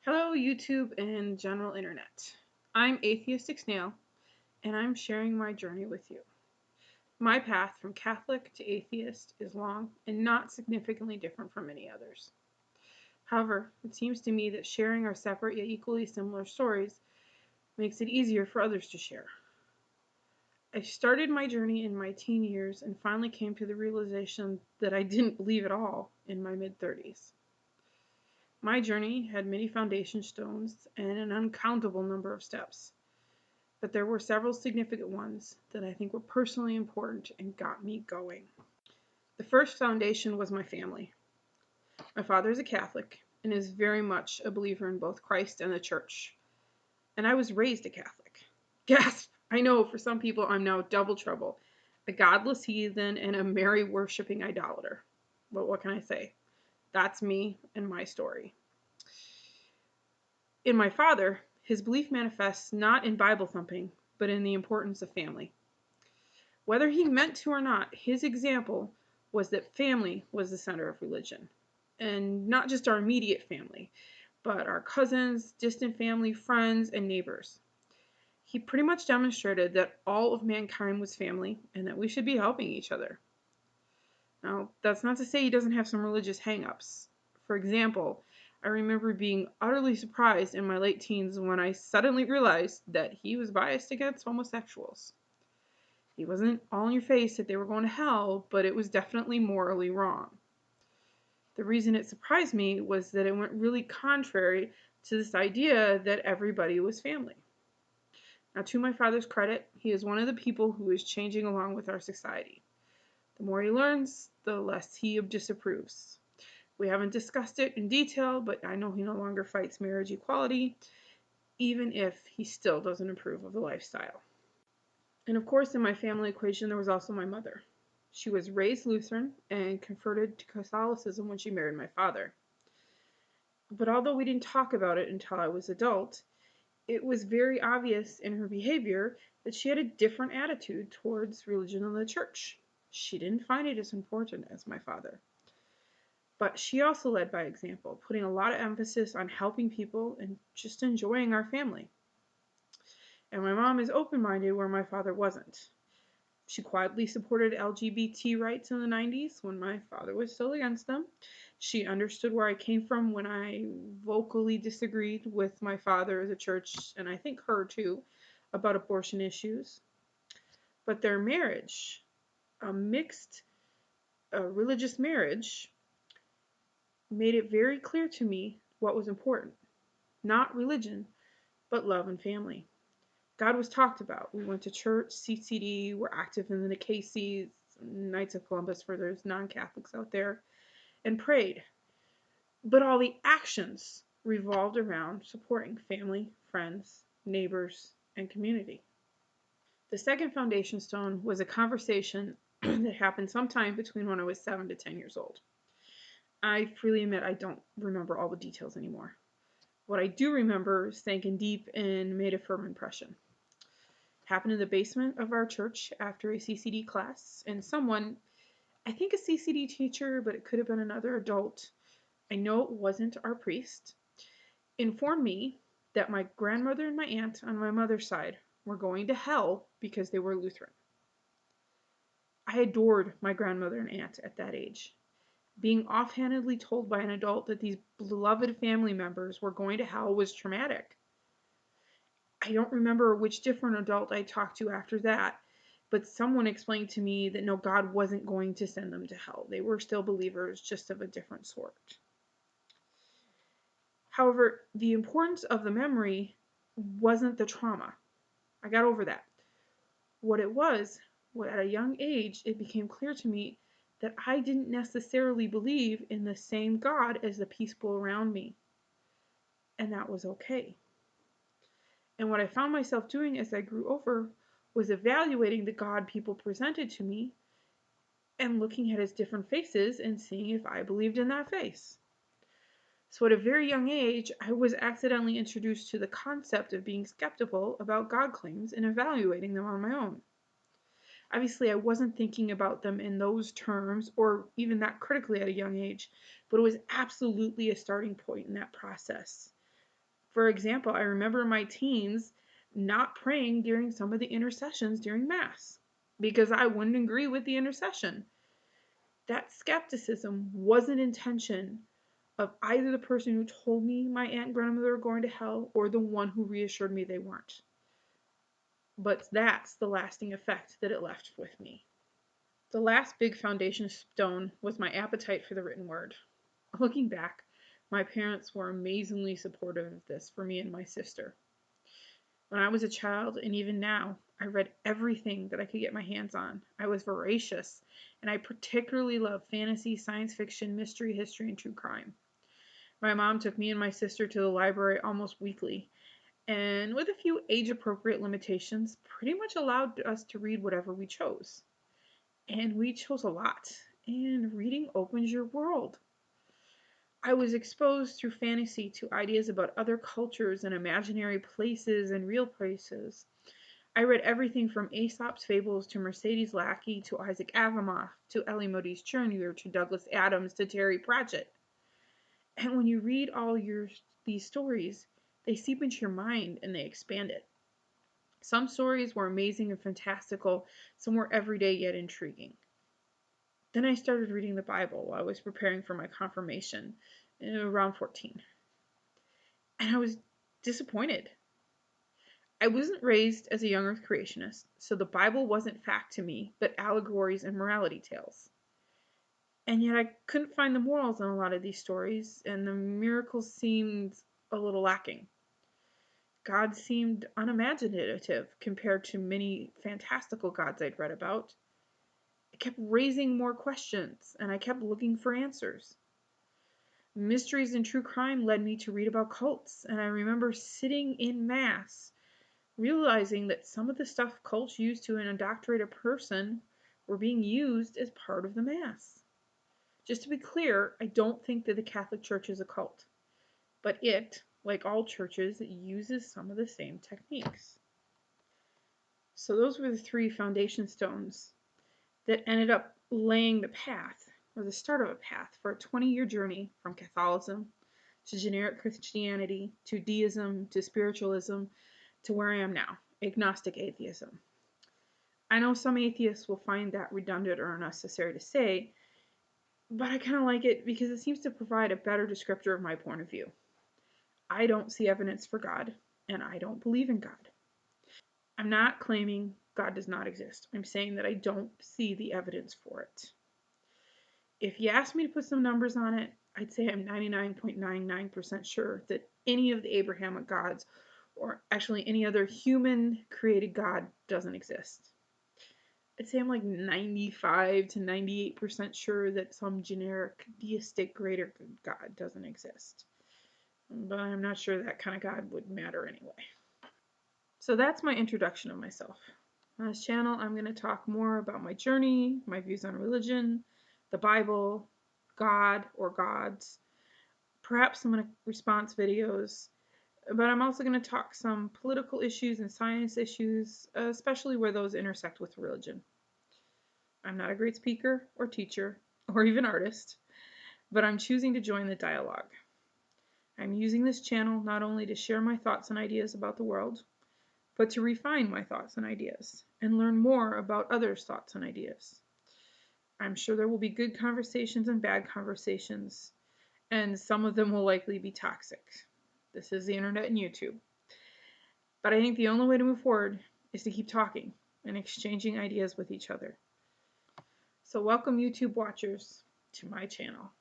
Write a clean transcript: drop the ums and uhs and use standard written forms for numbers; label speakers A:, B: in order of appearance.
A: Hello, YouTube and general internet. I'm Atheistic Snail, and I'm sharing my journey with you. My path from Catholic to atheist is long and not significantly different from many others. However, it seems to me that sharing our separate yet equally similar stories makes it easier for others to share. I started my journey in my teen years and finally came to the realization that I didn't believe at all in my mid-30s. My journey had many foundation stones and an uncountable number of steps, but there were several significant ones that I think were personally important and got me going. The first foundation was my family. My father is a Catholic and is very much a believer in both Christ and the church, and I was raised a Catholic. Gasp! I know for some people I'm now double trouble, a godless heathen and a Mary worshipping idolater. But what can I say? That's me and my story. In my father, his belief manifests not in Bible thumping, but in the importance of family. Whether he meant to or not, his example was that family was the center of religion. And not just our immediate family, but our cousins, distant family, friends, and neighbors. He pretty much demonstrated that all of mankind was family and that we should be helping each other. Now, that's not to say he doesn't have some religious hang-ups. For example, I remember being utterly surprised in my late teens when I suddenly realized that he was biased against homosexuals. He wasn't all in your face that they were going to hell, but it was definitely morally wrong. The reason it surprised me was that it went really contrary to this idea that everybody was family. Now, to my father's credit, he is one of the people who is changing along with our society. The more he learns, the less he disapproves. We haven't discussed it in detail, but I know he no longer fights marriage equality, even if he still doesn't approve of the lifestyle. And of course, in my family equation, there was also my mother. She was raised Lutheran and converted to Catholicism when she married my father. But although we didn't talk about it until I was adult, it was very obvious in her behavior that she had a different attitude towards religion and the church. She didn't find it as important as my father. But she also led by example, putting a lot of emphasis on helping people and just enjoying our family. And my mom is open-minded where my father wasn't. She quietly supported LGBT rights in the 90s when my father was still against them. She understood where I came from when I vocally disagreed with my father as a church, and I think her too, about abortion issues. But their marriage, a mixed religious marriage, made it very clear to me what was important. Not religion, but love and family. God was talked about. We went to church, CCD, we're active in the KCs, Knights of Columbus for those non-Catholics out there, and prayed. But all the actions revolved around supporting family, friends, neighbors, and community. The second foundation stone was a conversation that happened sometime between when I was 7 to 10 years old. I freely admit I don't remember all the details anymore. What I do remember sank in deep and made a firm impression. It happened in the basement of our church after a CCD class, and someone, I think a CCD teacher, but it could have been another adult, I know it wasn't our priest, informed me that my grandmother and my aunt on my mother's side were going to hell because they were Lutheran. I adored my grandmother and aunt at that age. Being offhandedly told by an adult that these beloved family members were going to hell was traumatic. I don't remember which different adult I talked to after that, but someone explained to me that no, God wasn't going to send them to hell. They were still believers, just of a different sort. However, the importance of the memory wasn't the trauma. I got over that. What it was, at a young age, it became clear to me that I didn't necessarily believe in the same God as the people around me. And that was okay. And what I found myself doing as I grew older was evaluating the God people presented to me and looking at his different faces and seeing if I believed in that face. So at a very young age, I was accidentally introduced to the concept of being skeptical about God claims and evaluating them on my own. Obviously, I wasn't thinking about them in those terms or even that critically at a young age, but it was absolutely a starting point in that process. For example, I remember in my teens not praying during some of the intercessions during Mass because I wouldn't agree with the intercession. That skepticism wasn't intention of either the person who told me my aunt and grandmother were going to hell or the one who reassured me they weren't. But that's the lasting effect that it left with me. The last big foundation stone was my appetite for the written word. Looking back, my parents were amazingly supportive of this for me and my sister. When I was a child, and even now, I read everything that I could get my hands on. I was voracious, and I particularly loved fantasy, science fiction, mystery, history, and true crime. My mom took me and my sister to the library almost weekly, and with a few age-appropriate limitations, pretty much allowed us to read whatever we chose. And we chose a lot, and reading opens your world. I was exposed through fantasy to ideas about other cultures and imaginary places and real places. I read everything from Aesop's Fables to Mercedes Lackey to Isaac Asimov to Ellie Modise Jr. to Douglas Adams to Terry Pratchett. And when you read these stories, they seep into your mind and they expand it. Some stories were amazing and fantastical, some were everyday yet intriguing. Then I started reading the Bible while I was preparing for my confirmation around 14. And I was disappointed. I wasn't raised as a young earth creationist, so the Bible wasn't fact to me, but allegories and morality tales. And yet I couldn't find the morals in a lot of these stories, and the miracles seemed a little lacking. God seemed unimaginative compared to many fantastical gods I'd read about. It kept raising more questions, and I kept looking for answers. Mysteries and true crime led me to read about cults, and I remember sitting in Mass, realizing that some of the stuff cults use to indoctrinate a person were being used as part of the Mass. Just to be clear, I don't think that the Catholic Church is a cult, but it, like all churches, uses some of the same techniques. So those were the three foundation stones that ended up laying the path, or the start of a path, for a 20-year journey from Catholicism to generic Christianity to deism to spiritualism to where I am now, agnostic atheism. I know some atheists will find that redundant or unnecessary to say, but I kind of like it because it seems to provide a better descriptor of my point of view. I don't see evidence for God, and I don't believe in God. I'm not claiming God does not exist. I'm saying that I don't see the evidence for it. If you ask me to put some numbers on it, I'd say I'm 99.99% sure that any of the Abrahamic gods, or actually any other human created God, doesn't exist. I'd say I'm like 95 to 98% sure that some generic deistic greater God doesn't exist. But I'm not sure that kind of God would matter anyway. So that's my introduction of myself. On this channel, I'm going to talk more about my journey, my views on religion, the Bible, God or gods, perhaps some response videos, but I'm also going to talk some political issues and science issues, especially where those intersect with religion. I'm not a great speaker or teacher or even artist, but I'm choosing to join the dialogue. I'm using this channel not only to share my thoughts and ideas about the world, but to refine my thoughts and ideas and learn more about others' thoughts and ideas. I'm sure there will be good conversations and bad conversations, and some of them will likely be toxic. This is the internet and YouTube. But I think the only way to move forward is to keep talking and exchanging ideas with each other. So welcome YouTube watchers to my channel.